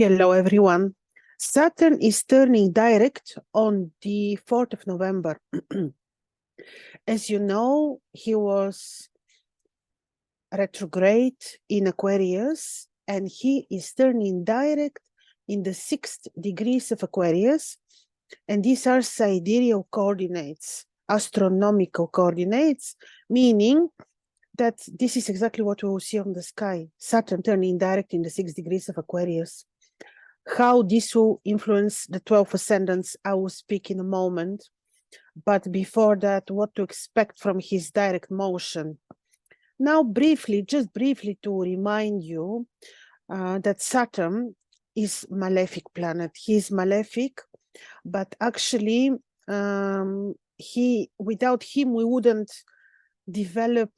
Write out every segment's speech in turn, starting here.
Hello, everyone. Saturn is turning direct on the 4th of November. As you know, he was retrograde in Aquarius, and he is turning direct in the 6th degrees of Aquarius. And these are sidereal coordinates, astronomical coordinates, meaning that this is exactly what we will see on the sky. Saturn turning direct in the 6 degrees of Aquarius. How this will influence the 12 ascendants, I will speak in a moment. But before that, what to expect from his direct motion. Now, just briefly to remind you that Saturn is malefic planet. He is malefic, but actually, without him, we wouldn't develop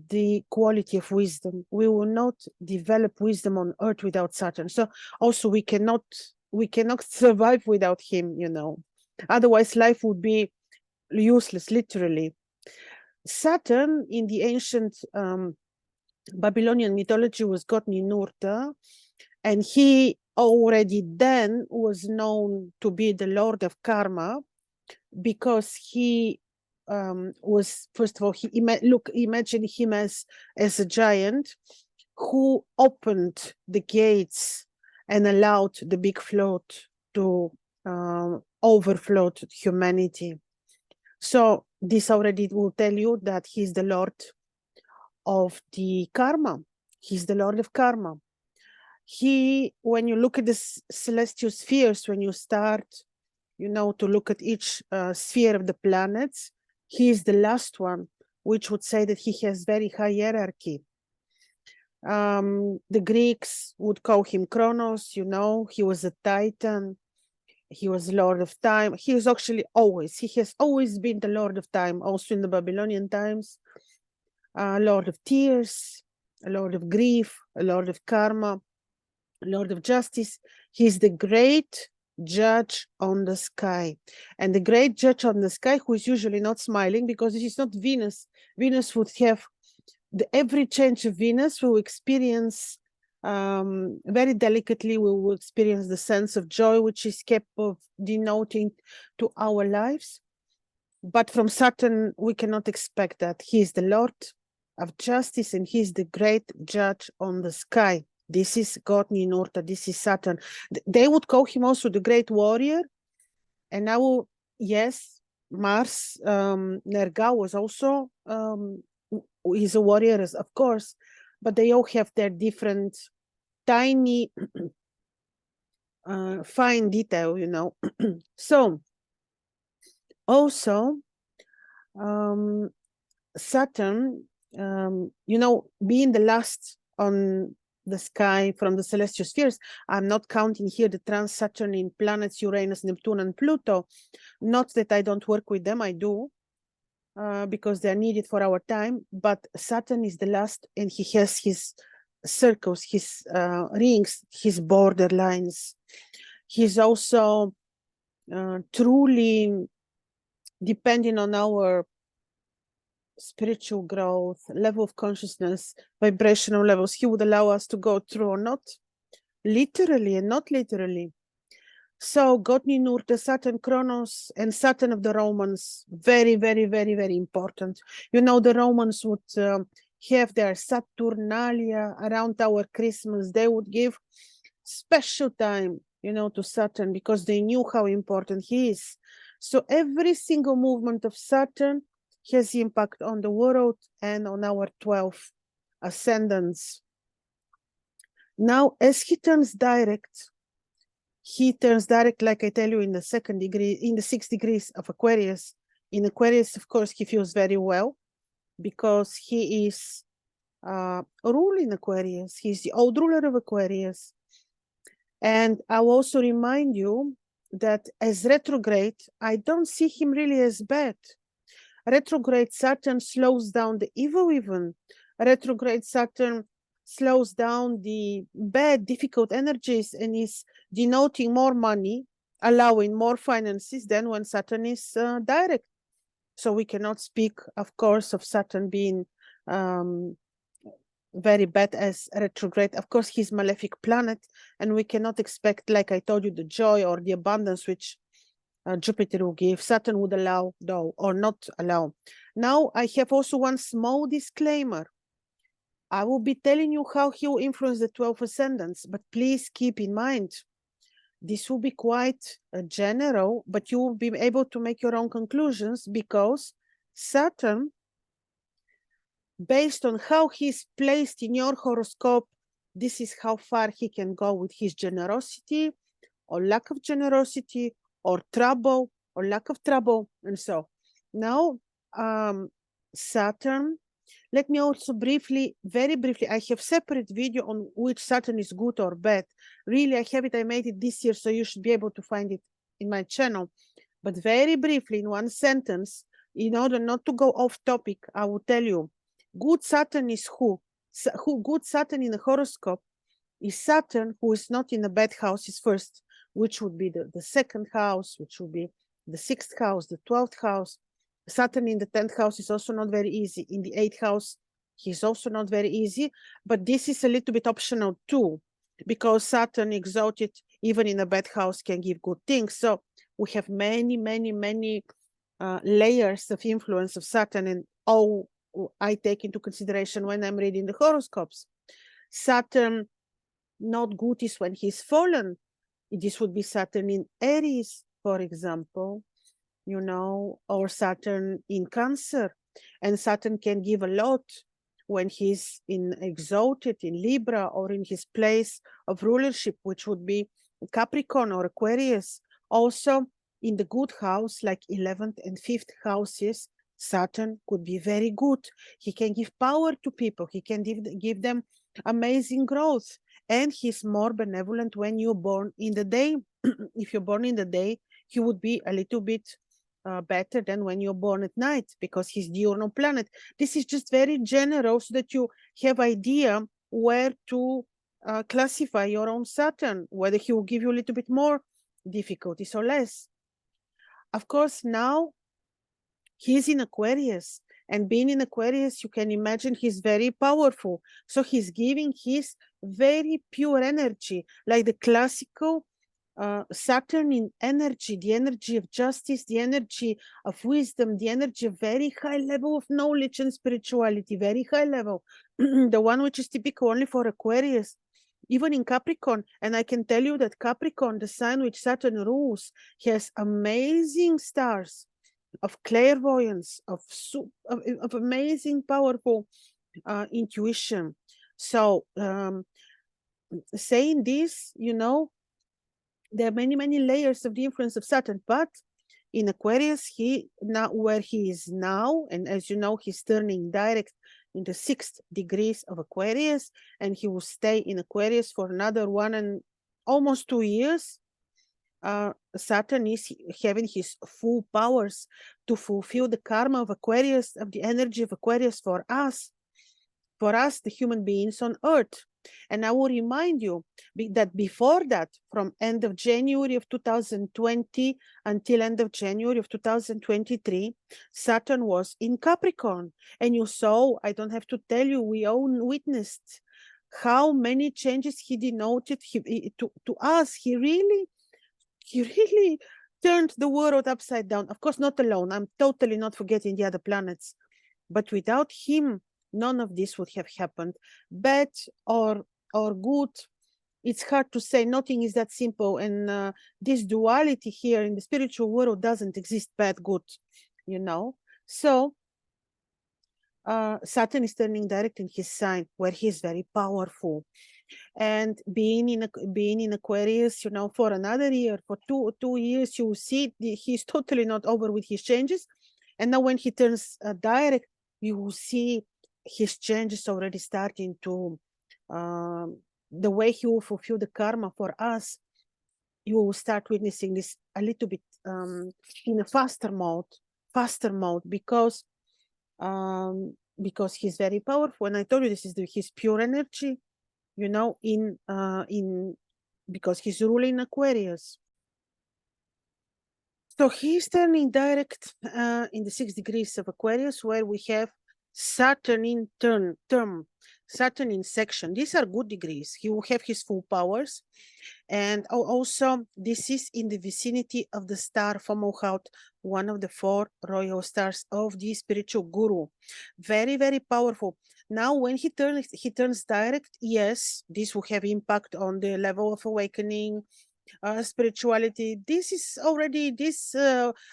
the quality of wisdom. We will not develop wisdom on Earth without Saturn. So also we cannot survive without him, you know. Otherwise, life would be useless, literally. Saturn in the ancient Babylonian mythology was god Ninurta, and he already then was known to be the lord of karma because he was, first of all, imagine him as a giant who opened the gates and allowed the big flood to overflow to humanity. So this already will tell you that he's the lord of the karma. He's the lord of karma. When you look at the celestial spheres, when you start, you know, to look at each sphere of the planets, he is the last one, which would say that he has very high hierarchy. The Greeks would call him Kronos, you know, he was a Titan, he was Lord of Time. He has always been the Lord of Time, also in the Babylonian times, Lord of Tears, a Lord of Grief, a Lord of Karma, Lord of Justice. He's the great judge on the sky, and the great judge on the sky who is usually not smiling, because this is not Venus. Venus would have every change of Venus will experience very delicately. We will experience the sense of joy which is capable of denoting to our lives, but from Saturn we cannot expect that. He is the Lord of Justice and he is the great judge on the sky. This is God Ninurta, this is Saturn. They would call him also the great warrior. And now, yes, Mars, Nergal was also, he's a warrior, of course, but they all have their different tiny, fine detail, you know. So, also, Saturn, you know, being the last on the sky from the celestial spheres, I'm not counting here the trans-Saturnian planets, Uranus, Neptune, and Pluto. Not that I don't work with them, I do, because they're needed for our time, but Saturn is the last, and he has his circles, his rings, his borderlines. He's also truly depending on our spiritual growth, level of consciousness, vibrational levels. He would allow us to go through, or not literally and not literally. So God Ninurta, Saturn, Kronos, and Saturn of the Romans, very, very, very, very important. You know, the Romans would have their Saturnalia around our Christmas. They would give special time, you know, to Saturn because they knew how important he is. So every single movement of Saturn has impact on the world and on our 12 ascendants. Now, as he turns direct, like I tell you, in the 2nd degree, in the 6 degrees of Aquarius. In Aquarius, of course, he feels very well because he is ruling Aquarius. He's the old ruler of Aquarius. And I'll also remind you that as retrograde, I don't see him really as bad. Retrograde Saturn slows down the evil even. Retrograde Saturn slows down the bad, difficult energies and is denoting more money, allowing more finances than when Saturn is direct. So we cannot speak, of course, of Saturn being very bad as retrograde. Of course, he's malefic planet, and we cannot expect, like I told you, the joy or the abundance which Jupiter will give. Saturn would allow, though, or not allow. Now, I have also one small disclaimer. I will be telling you how he will influence the 12 ascendants, but please keep in mind, this will be quite general, but you will be able to make your own conclusions, because Saturn, based on how he's placed in your horoscope, this is how far he can go with his generosity or lack of generosity, or trouble or lack of trouble. And so now Saturn, let me also briefly, very briefly, I have separate video on which Saturn is good or bad. Really, I have it, I made it this year, so you should be able to find it in my channel. But very briefly, in one sentence, in order not to go off topic, I will tell you, good Saturn is who? Good Saturn in the horoscope is Saturn who is not in the bad houses first, which would be the second house, which would be the 6th house, the 12th house. Saturn in the 10th house is also not very easy. In the 8th house, he's also not very easy. But this is a little bit optional too, because Saturn exalted, even in a bad house, can give good things. So we have many, many, many layers of influence of Saturn, and all I take into consideration when I'm reading the horoscopes. Saturn not good is when he's fallen. This would be Saturn in Aries, for example, you know, or Saturn in Cancer. And Saturn can give a lot when he's exalted in Libra, or in his place of rulership, which would be Capricorn or Aquarius. Also, in the good house, like 11th and 5th houses, Saturn could be very good. He can give power to people. He can give them amazing growth. And he's more benevolent when you're born in the day. If you're born in the day, he would be a little bit better than when you're born at night, because he's diurnal planet. This is just very general, so that you have idea where to classify your own Saturn, whether he will give you a little bit more difficulties or less. Of course, now he's in Aquarius, and being in Aquarius, you can imagine he's very powerful. So he's giving his very pure energy, like the classical Saturn in energy, the energy of justice, the energy of wisdom, the energy of very high level of knowledge and spirituality, very high level, the one which is typical only for Aquarius, even in Capricorn. And I can tell you that Capricorn, the sign which Saturn rules, has amazing stars of clairvoyance, of amazing, powerful intuition. So saying this, you know, there are many, many layers of the influence of Saturn, but in Aquarius, where he is now, and as you know, he's turning direct in the 6th degrees of Aquarius, and he will stay in Aquarius for another 1 and almost 2 years. Saturn is having his full powers to fulfill the karma of Aquarius, of the energy of Aquarius for us, the human beings on Earth. And I will remind you that before that, from end of January of 2020 until end of January of 2023, Saturn was in Capricorn. And you saw, I don't have to tell you, we all witnessed how many changes he denoted to us. He really turned the world upside down. Of course, not alone. I'm totally not forgetting the other planets. But without him, none of this would have happened. Bad or good, it's hard to say. Nothing is that simple. And this duality here in the spiritual world doesn't exist, bad, good, you know. So Saturn is turning direct in his sign, where he's very powerful. And being in Aquarius, you know, for another year, for two years, you will see he's totally not over with his changes. And now when he turns direct, you will see his changes already starting to, the way he will fulfill the karma for us. You will start witnessing this a little bit in a faster mode, because he's very powerful. And I told you, this is his pure energy, you know, because he's ruling Aquarius. So he's turning direct in the 6 degrees of Aquarius, where we have Saturn in term. Saturn in section. These are good degrees. He will have his full powers. And also, this is in the vicinity of the star Fomalhaut, one of the 4 royal stars of the spiritual guru. Very, very powerful. Now, when he turns direct, yes, this will have impact on the level of awakening, spirituality. This is already, this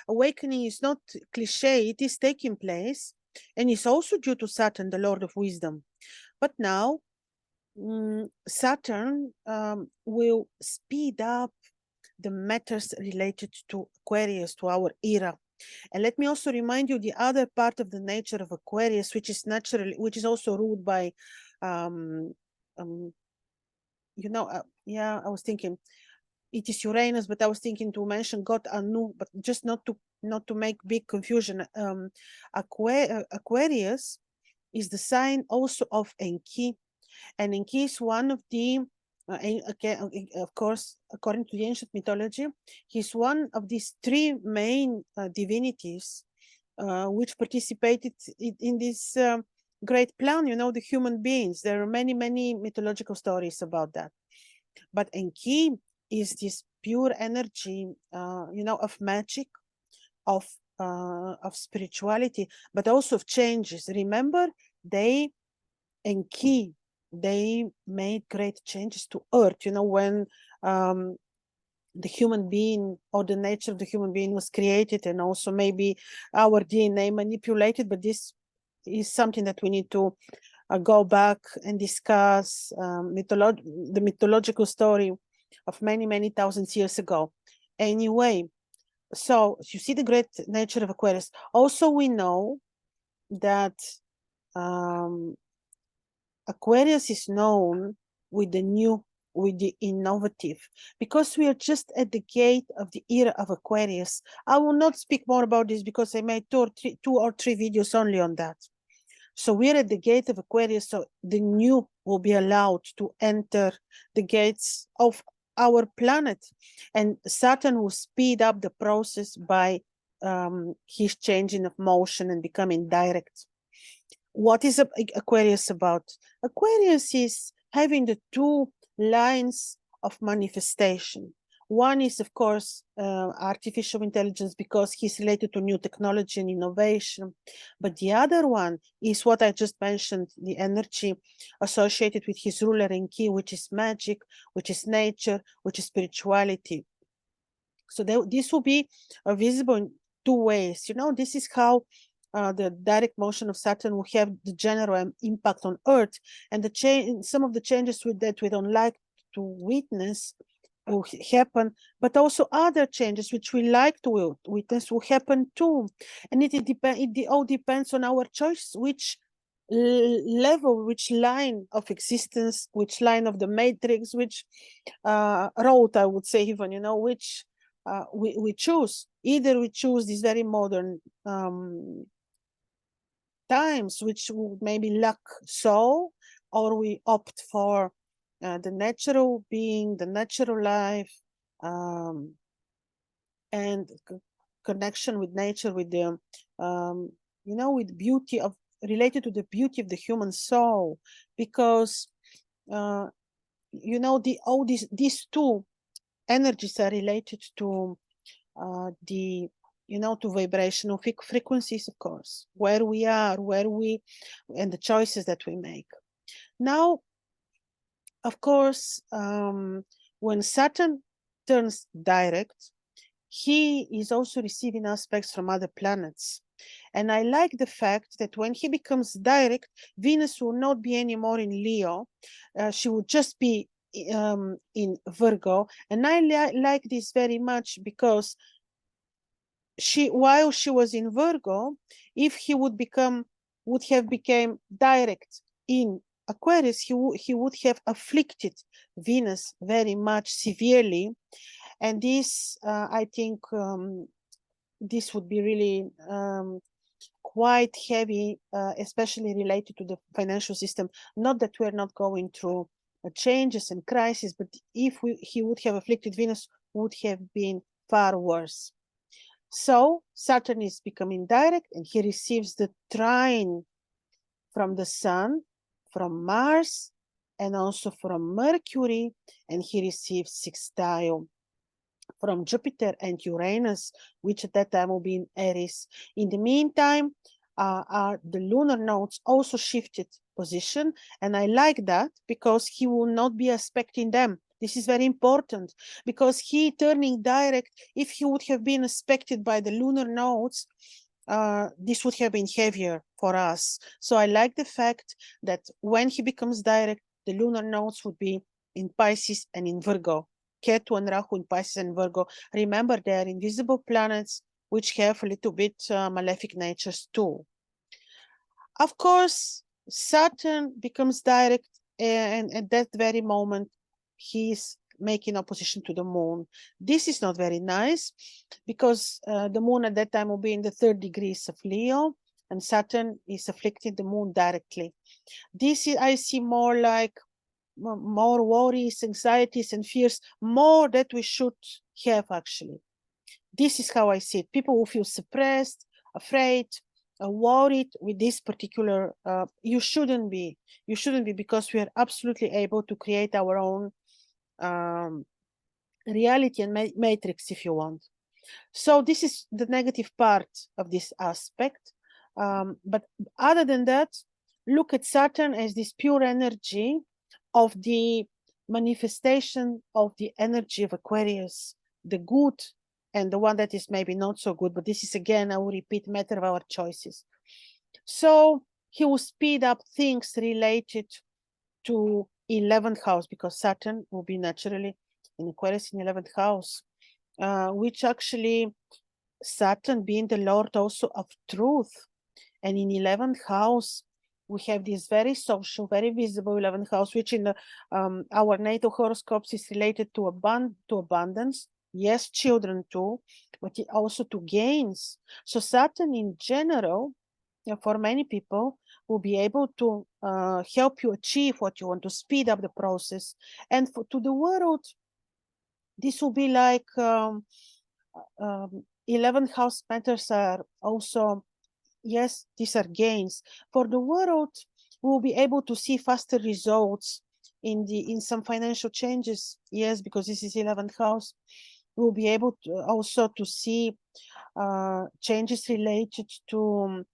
awakening is not cliche, it is taking place, and it's also due to Saturn, the Lord of Wisdom. But now, Saturn will speed up the matters related to Aquarius, to our era. And let me also remind you the other part of the nature of Aquarius, which is naturally, which is also ruled by, yeah, I was thinking it is Uranus, but I was thinking to mention God Anu, but just not to make big confusion. Aquarius is the sign also of Enki, and Enki is one of the, of course, according to the ancient mythology, he's one of these 3 main divinities which participated in this great plan, the human beings. There are many, many mythological stories about that. But Enki is this pure energy, of magic, of spirituality, but also of changes. Remember, Enki, they made great changes to Earth, when the human being or the nature of the human being was created, and also maybe our DNA manipulated, but this is something that we need to go back and discuss, the mythological story of many, many thousands years ago. Anyway, so you see the great nature of Aquarius. Also, we know that Aquarius is known with the new, with the innovative, because we are just at the gate of the era of Aquarius. I will not speak more about this because I made 2 or 3 videos only on that. So we're at the gate of Aquarius, so the new will be allowed to enter the gates of our planet, and Saturn will speed up the process by his changing of motion and becoming direct. What is Aquarius about? Aquarius is having the 2 lines of manifestation. One is, of course, artificial intelligence, because he's related to new technology and innovation. But the other one is what I just mentioned, the energy associated with his ruler Enki, which is magic, which is nature, which is spirituality. So this will be visible in 2 ways. This is how the direct motion of Saturn will have the general impact on Earth, and some of the changes that we don't like to witness will happen, but also other changes which we like to witness will happen too. And it all depends on our choice, which level, which line of existence, which line of the matrix, which road, I would say, even, which we choose. Either we choose these very modern times, which would maybe lack soul, or we opt for the natural being, the natural life, and connection with nature, with the with beauty of, related to the beauty of the human soul, because these 2 energies are related to the to vibrational frequencies, of course, where we are, and the choices that we make. Now, of course, when Saturn turns direct, he is also receiving aspects from other planets. And I like the fact that when he becomes direct, Venus will not be anymore in Leo. She will just be in Virgo. And I like this very much, because while she was in Virgo, if he would have become direct in Aquarius, he would have afflicted Venus very much severely. And this, I think, this would be really quite heavy, especially related to the financial system. Not that we're not going through changes and crises, but if he would have afflicted Venus, would have been far worse. So Saturn is becoming direct, and he receives the trine from the Sun, from Mars and also from Mercury, and he received sextile from Jupiter and Uranus, which at that time will be in Aries. In the meantime, the lunar nodes also shifted position, and I like that because he will not be aspecting them. This is very important because he turning direct, if he would have been aspected by the lunar nodes, this would have been heavier for us. So I like the fact that when he becomes direct, the lunar nodes would be in Pisces and in Virgo. Ketu and Rahu in Pisces and Virgo. Remember, they are invisible planets which have a little bit malefic natures too. Of course, Saturn becomes direct, and at that very moment, he's making opposition to the moon. This is not very nice because the moon at that time will be in the 3rd degrees of Leo, and Saturn is afflicting the moon directly. This is, I see more like more worries, anxieties, and fears, more that we should have actually. This is how I see it. People who feel suppressed, afraid, worried with this particular, you shouldn't be. You shouldn't be, because we are absolutely able to create our own reality and matrix, if you want. So this is the negative part of this aspect. But other than that, look at Saturn as this pure energy of the manifestation of the energy of Aquarius, the good and the one that is maybe not so good. But this is, again, I will repeat, matter of our choices. So he will speed up things related to 11th house, because Saturn will be naturally in Aquarius in 11th house, which actually Saturn being the Lord also of truth. And in 11th house, we have this very social, very visible 11th house, which in the, our natal horoscopes is related to abundance. Yes, children too, but also to gains. So Saturn in general, for many people, will be able to help you achieve what you want, to speed up the process. And to the world, this will be like 11th house matters are also, yes, these are gains. For the world, we will be able to see faster results in some financial changes. Yes, because this is 11th house. We'll be able to also to see changes related to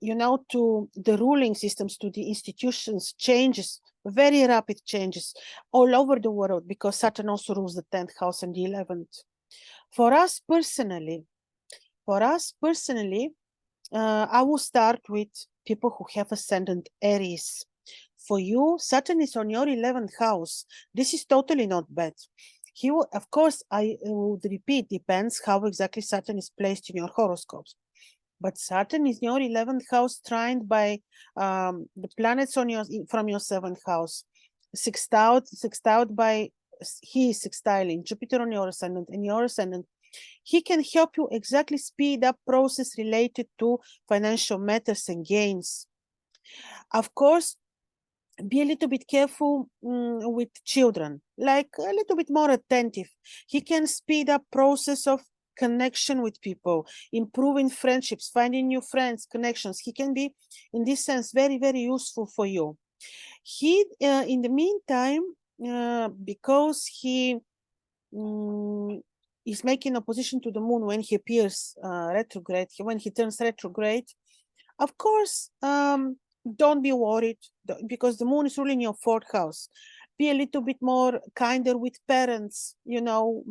you know, to the ruling systems, to the institutions, changes, very rapid changes all over the world, because Saturn also rules the 10th house and the 11th. For us personally, I will start with people who have ascendant Aries. For you, Saturn is on your 11th house. This is totally not bad. He will, of course, I would repeat, depends how exactly Saturn is placed in your horoscopes. But Saturn is your 11th house, trined by the planets on your from your 7th house, sextiled by, he is sextiling Jupiter on your ascendant and your ascendant. He can help you exactly speed up process related to financial matters and gains. Of course, be a little bit careful with children, like a little bit more attentive. He can speed up process of connection with people, improving friendships, finding new friends, connections. He can be, in this sense, very, very useful for you. He, in the meantime, because he is making opposition to the moon when he appears retrograde, when he turns retrograde, of course, don't be worried, because the moon is ruling your 4th house. Be a little bit more kinder with parents, you know,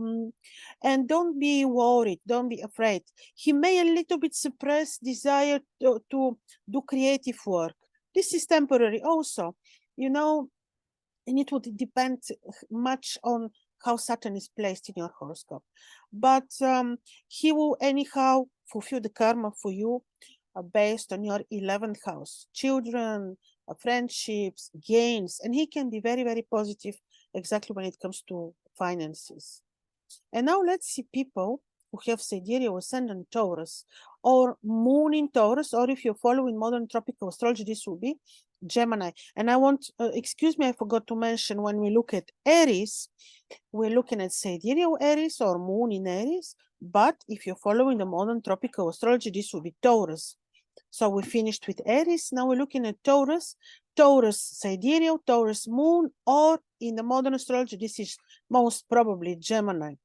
and don't be worried, don't be afraid. He may a little bit suppress desire to do creative work. This is temporary also, you know, and it would depend much on how Saturn is placed in your horoscope. But he will anyhow fulfill the karma for you based on your 11th house, children, friendships, gains, and he can be very, very positive exactly when it comes to finances. And now let's see people who have sidereal ascendant Taurus or moon in Taurus, or if you're following modern tropical astrology, this will be Gemini. And I want, excuse me, I forgot to mention, when we look at Aries, we're looking at sidereal Aries or moon in Aries. But if you're following the modern tropical astrology, this will be Taurus. So we finished with Aries. Now we're looking at Taurus. Taurus sidereal, Taurus moon, or in the modern astrology, this is most probably Gemini.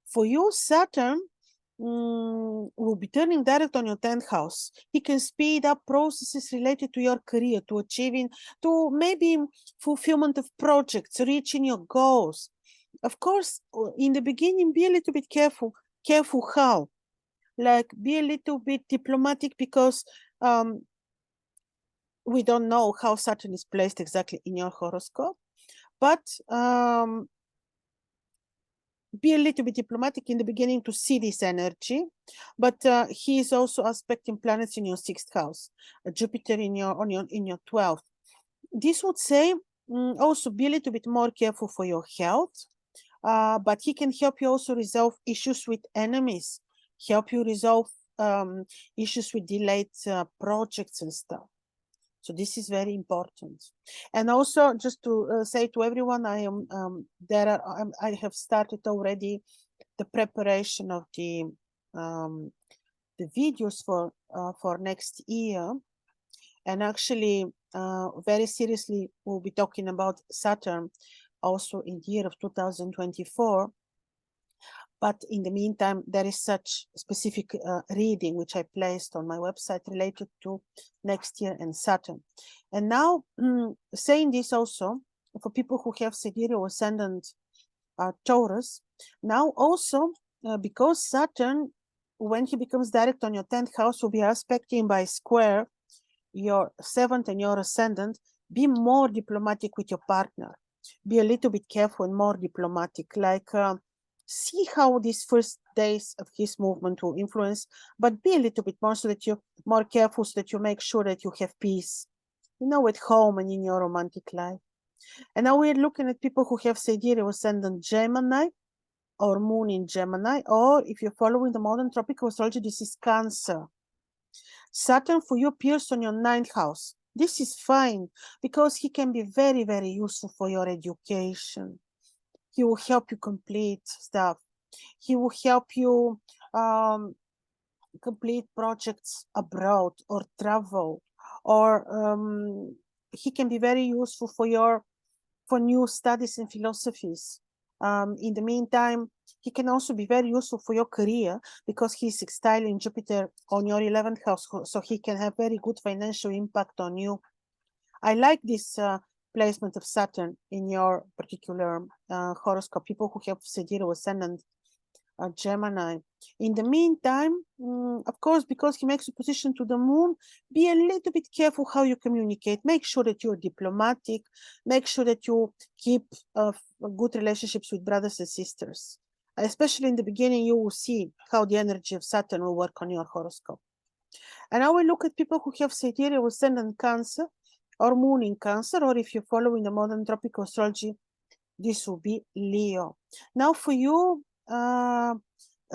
For you, Saturn will be turning direct on your 10th house. He can speed up processes related to your career, to achieving, to maybe fulfillment of projects, reaching your goals. Of course, in the beginning, be a little bit careful. Careful how? Like, be a little bit diplomatic, because we don't know how Saturn is placed exactly in your horoscope. But be a little bit diplomatic in the beginning to see this energy. But he is also aspecting planets in your 6th house, Jupiter in your 12th. This would say also be a little bit more careful for your health. But he can help you also resolve issues with enemies, help you resolve issues with delayed projects and stuff. So this is very important. And also, just to say to everyone, I have started already the preparation of the videos for next year, and actually very seriously we'll be talking about Saturn also in the year of 2024. But in the meantime, there is such specific reading which I placed on my website related to next year and Saturn. And now, saying this also, for people who have sidereal ascendant Taurus, now also, because Saturn, when he becomes direct on your 10th house, will be aspecting by square your 7th and your ascendant. Be more diplomatic with your partner. Be a little bit careful and more diplomatic, like see how these first days of his movement will influence, but be a little bit more so that you're more careful, so that you make sure that you have peace, at home and in your romantic life. And now we're looking at people who have sidereal ascendant Gemini or moon in Gemini, or if you're following the modern tropical astrology, this is Cancer. Saturn for you appears on your 9th house. This is fine because he can be very, very useful for your education. He will help you complete stuff. He will help you complete projects abroad or travel, or he can be very useful for new studies and philosophies. In the meantime, he can also be very useful for your career because he's sextiling Jupiter on your 11th house, so he can have very good financial impact on you. I like this placement of Saturn in your particular horoscope, people who have sidereal ascendant Gemini. In the meantime, of course, because he makes opposition to the moon, be a little bit careful how you communicate. Make sure that you're diplomatic. Make sure that you keep good relationships with brothers and sisters. Especially in the beginning, you will see how the energy of Saturn will work on your horoscope. And I will look at people who have sidereal ascendant Cancer or moon in Cancer, or if you're following the modern tropical astrology, this will be Leo. Now for you,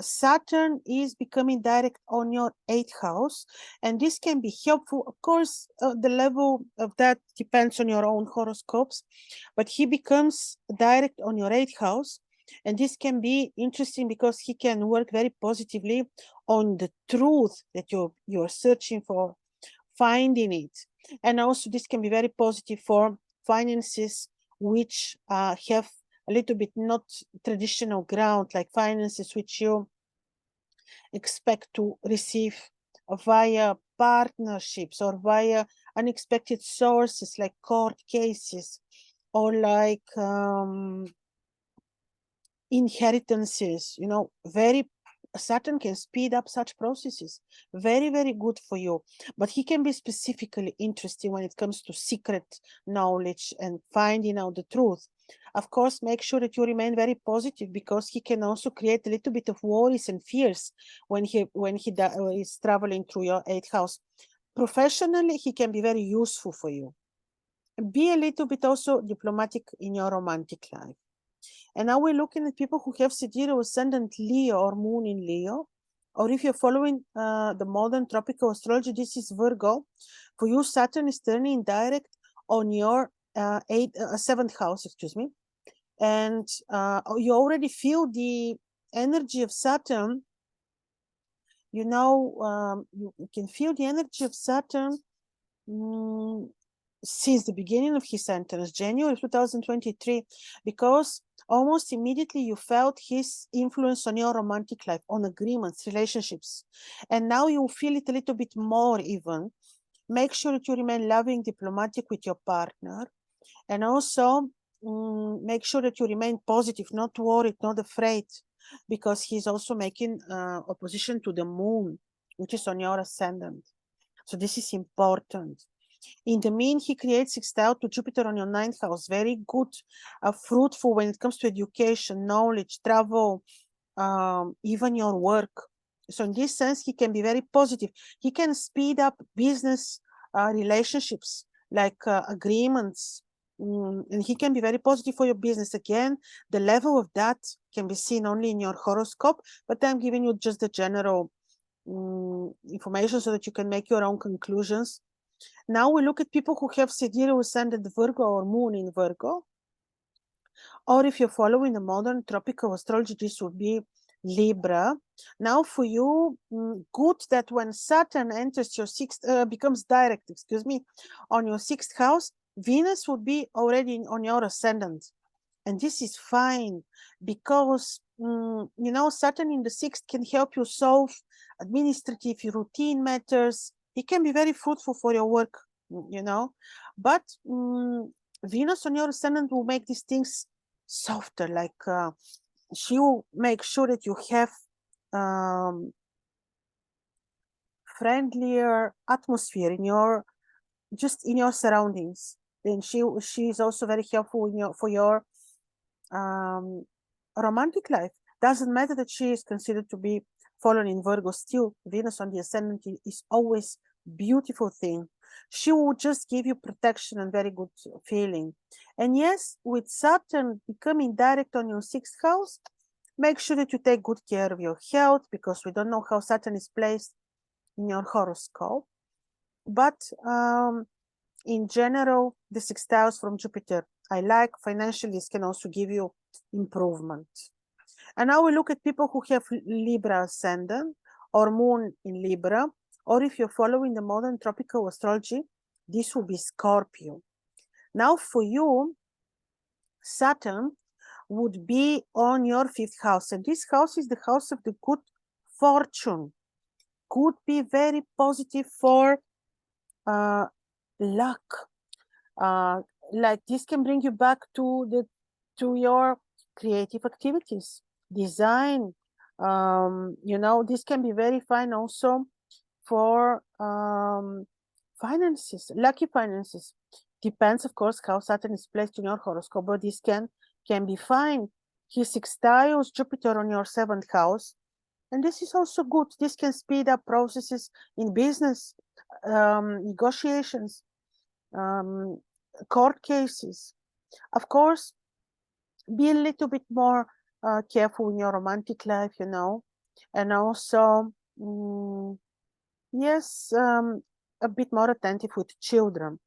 Saturn is becoming direct on your 8th house, and this can be helpful. Of course, the level of that depends on your own horoscopes, but he becomes direct on your 8th house, and this can be interesting because he can work very positively on the truth that you're searching for, finding it. And also this can be very positive for finances which have a little bit not traditional ground, like finances which you expect to receive via partnerships or via unexpected sources, like court cases or like inheritances. Saturn can speed up such processes. Very, very good for you. But he can be specifically interesting when it comes to secret knowledge and finding out the truth. Of course, make sure that you remain very positive, because he can also create a little bit of worries and fears when he is traveling through your 8th house. Professionally, he can be very useful for you. Be a little bit also diplomatic in your romantic life. And now we're looking at people who have sidereal ascendant Leo or moon in Leo, or if you're following the modern tropical astrology, this is Virgo. For you, Saturn is turning direct on your 7th house, and you already feel the energy of Saturn you know, you can feel the energy of Saturn since the beginning of his sentence, January 2023, because almost immediately you felt his influence on your romantic life, on agreements, relationships. And now you feel it a little bit more even. Make sure that you remain loving, diplomatic with your partner. And also make sure that you remain positive, not worried, not afraid, because he's also making opposition to the moon, which is on your ascendant. So this is important. In the mean, he creates sextile to Jupiter on your ninth house. Very good, fruitful when it comes to education, knowledge, travel, even your work. So in this sense, he can be very positive. He can speed up business relationships, like agreements, and he can be very positive for your business. Again, the level of that can be seen only in your horoscope, but I'm giving you just the general information so that you can make your own conclusions. Now we look at people who have sidereal ascendant Virgo or moon in Virgo. Or if you're following the modern tropical astrology, this would be Libra. Now for you, good that when Saturn enters your sixth, becomes direct, excuse me, on your sixth house, Venus would be already on your ascendant. And this is fine because, you know, Saturn in the sixth can help you solve administrative routine matters. It can be very fruitful for your work, you know, but Venus on your ascendant will make these things softer, like she will make sure that you have friendlier atmosphere in your surroundings. Then she is also very helpful in for your romantic life. Doesn't matter that she is considered to be fallen in Virgo, still Venus on the ascendant is always beautiful thing. She will just give you protection and very good feeling. And yes, with Saturn becoming direct on your sixth house, make sure that you take good care of your health, because we don't know how Saturn is placed in your horoscope. But in general, the sextiles from Jupiter, I like. Financially, this can also give you improvement. And now we look at people who have Libra ascendant or moon in Libra, or if you're following the modern tropical astrology, this will be Scorpio. Now for you, Saturn would be on your fifth house, and this house is the house of the good fortune. Could be very positive for luck. Like this can bring you back to your creative activities, design. You know, this can be very fine also for finances, lucky finances. Depends, of course, how Saturn is placed in your horoscope, but this can be fine. He sextiles Jupiter on your seventh house, and this is also good. This can speed up processes in business, negotiations, court cases. Of course, be a little bit more careful in your romantic life, you know, and also, yes, a bit more attentive with children.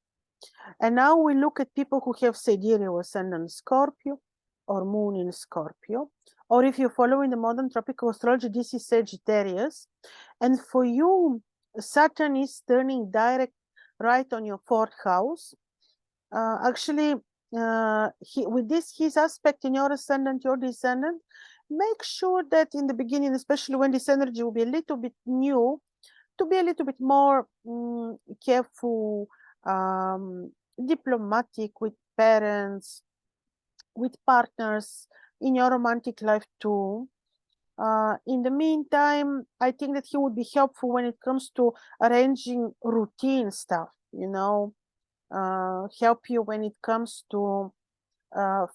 And now we look at people who have sidereal ascendant Scorpio or moon in Scorpio, or if you're following the modern tropical astrology, this is Sagittarius. And for you, Saturn is turning direct right on your fourth house. Actually, with this, his aspect in your ascendant, your descendant, make sure that in the beginning, especially when this energy will be a little bit new, to be a little bit more careful, diplomatic with parents, with partners, in your romantic life too. In the meantime, I think that he would be helpful when it comes to arranging routine stuff, you know, help you when it comes to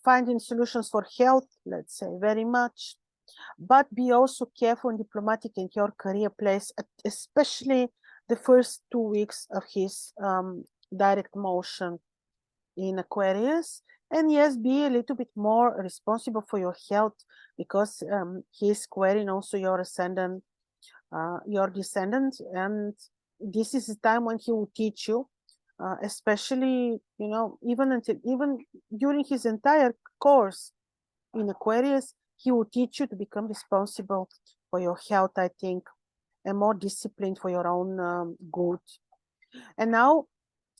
finding solutions for health, let's say, very much. But be also careful and diplomatic in your career place, especially the first 2 weeks of his direct motion in Aquarius. And yes, be a little bit more responsible for your health, because he's squaring also your ascendant, your descendant, and this is the time when he will teach you, especially, you know, even during his entire course in Aquarius, he will teach you to become responsible for your health, I think. and more disciplined for your own good. And now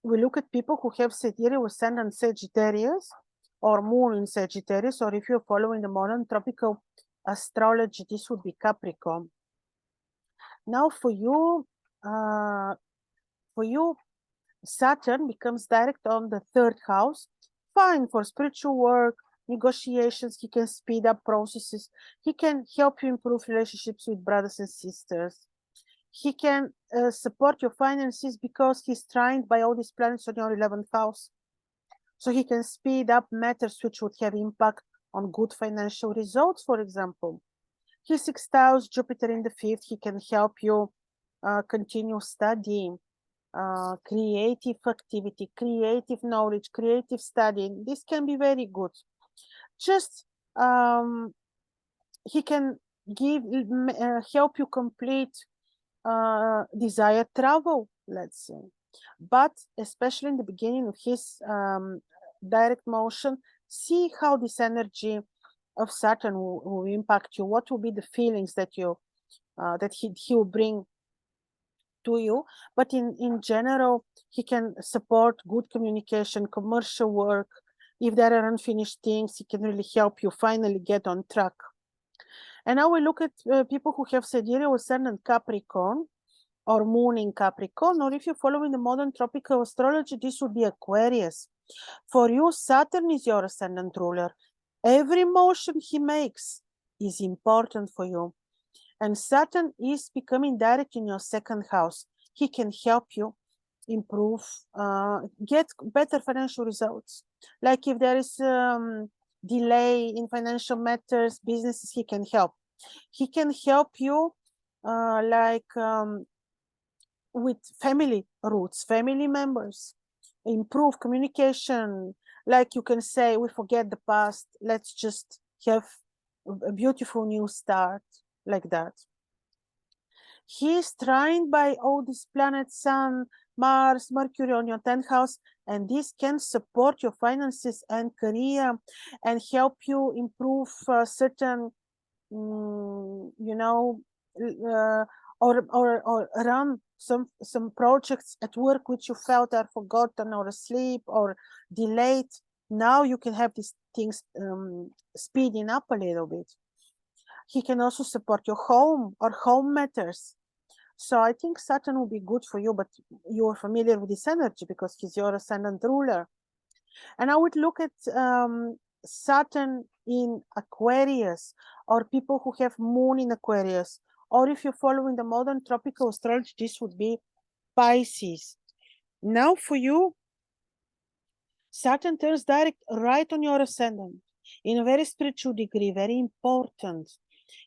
we look at people who have sidereal ascendant Sagittarius or moon in Sagittarius, or if you're following the modern tropical astrology, this would be Capricorn. Now for you, Saturn becomes direct on the 3rd house. Fine for spiritual work, negotiations. He can speed up processes. He can help you improve relationships with brothers and sisters. He can support your finances because he's tried by all these planets on your 11th house. So he can speed up matters which would have impact on good financial results, for example. He sextiles Jupiter in the 5th. He can help you continue studying, creative activity, creative knowledge, creative studying. This can be very good. Just he can help you complete desired travel, let's say. But especially in the beginning of his direct motion, see how this energy of Saturn will impact you. What will be the feelings that you that he will bring to you? But in general, he can support good communication, commercial work. If there are unfinished things, he can really help you finally get on track. And now we look at people who have sidereal ascendant Capricorn or moon in Capricorn, or if you're following the modern tropical astrology, this would be Aquarius. For you, Saturn is your ascendant ruler. Every motion he makes is important for you. And Saturn is becoming direct in your 2nd house. He can help you improve, get better financial results. Like if there is delay in financial matters, businesses, he can help. He can help you with family roots, family members, improve communication. Like you can say, we forget the past, let's just have a beautiful new start, like that. He is trained by all these planets, Sun, Mars, Mercury on your 10th house, and this can support your finances and career and help you improve certain, or run some projects at work which you felt are forgotten or asleep or delayed. Now you can have these things speeding up a little bit. He can also support your home or home matters. So I think Saturn will be good for you, but you're familiar with this energy because he's your ascendant ruler. And I would look at Saturn in Aquarius, or people who have moon in Aquarius, or if you're following the modern tropical astrology, this would be Pisces. Now for you, Saturn turns direct right on your ascendant in a very spiritual degree, very important.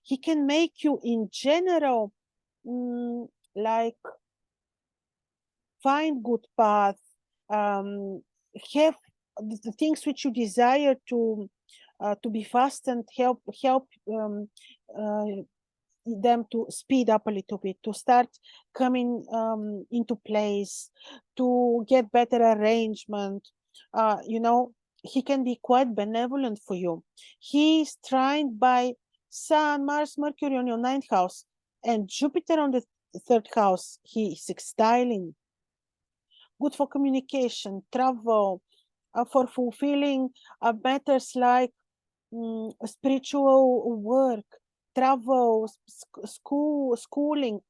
He can make you in general like find good path, have the things which you desire to be fast and help them to speed up a little bit, to start coming into place, to get better arrangement. He can be quite benevolent for you. He is trained by Sun, Mars, Mercury on your 9th house, and Jupiter on the 3rd house. He is sextiling. Good for communication, travel, for fulfilling matters like spiritual work, travel, schooling.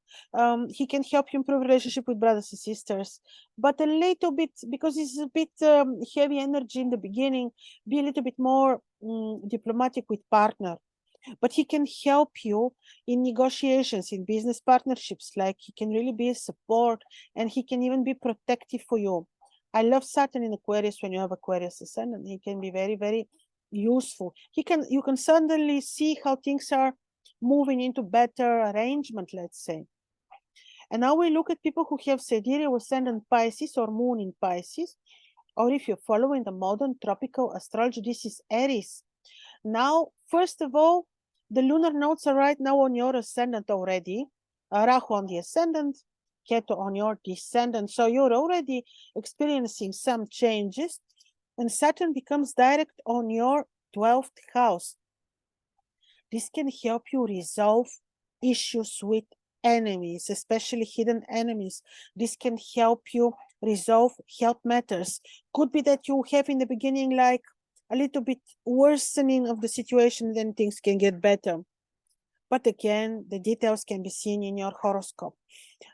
He can help you improve relationship with brothers and sisters, but a little bit, because it's a bit heavy energy in the beginning, be a little bit more diplomatic with partner. But he can help you in negotiations, in business partnerships. Like he can really be a support, and he can even be protective for you. I love Saturn in Aquarius. When you have Aquarius ascendant, he can be very, very useful. You can suddenly see how things are moving into better arrangement, let's say. And now we look at people who have sidereal ascendant Pisces or moon in Pisces, or if you're following the modern tropical astrology, this is Aries. Now, first of all, the lunar nodes are right now on your ascendant already. Rahu on the ascendant, Ketu on your descendant. So you're already experiencing some changes, and Saturn becomes direct on your 12th house. This can help you resolve issues with enemies, especially hidden enemies. This can help you resolve health matters. Could be that you have in the beginning like a little bit worsening of the situation, then things can get better. But again, the details can be seen in your horoscope.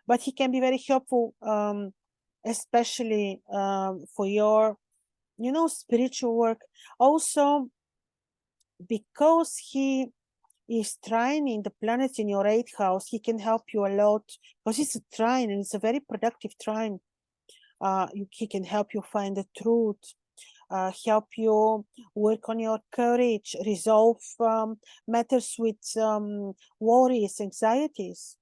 But he can be very helpful, especially for your, you know, spiritual work. Also, because he is trining the planets in your 8th house, he can help you a lot because it's a trine and it's a very productive trine. He can help you find the truth, help you work on your courage, resolve matters with worries, anxieties.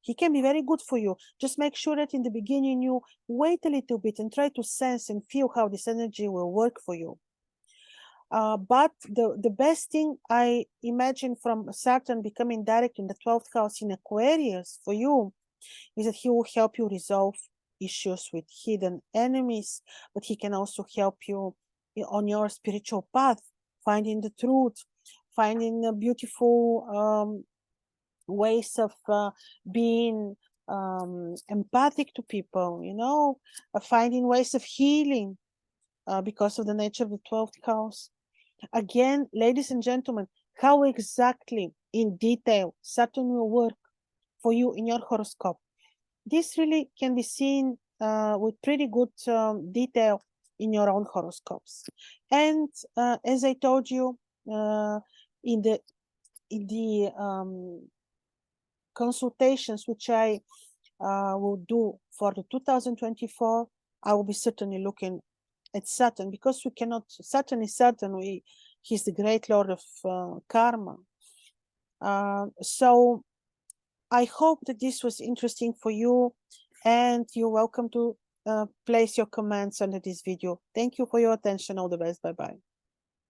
He can be very good for you. Just make sure that in the beginning you wait a little bit and try to sense and feel how this energy will work for you. But the best thing I imagine from Saturn becoming direct in the 12th house in Aquarius for you is that he will help you resolve issues with hidden enemies, but he can also help you on your spiritual path, finding the truth, finding beautiful ways of being empathic to people, you know, finding ways of healing because of the nature of the 12th house. Again, ladies and gentlemen, how exactly in detail Saturn will work for you in your horoscope. This really can be seen with pretty good detail in your own horoscopes. And as I told you, in the consultations which I will do for the 2024, I will be certainly looking at Saturn, because we cannot, Saturn is Saturn, he's the great lord of karma. So I hope that this was interesting for you, and you're welcome to place your comments under this video. Thank you for your attention. All the best. Bye-bye.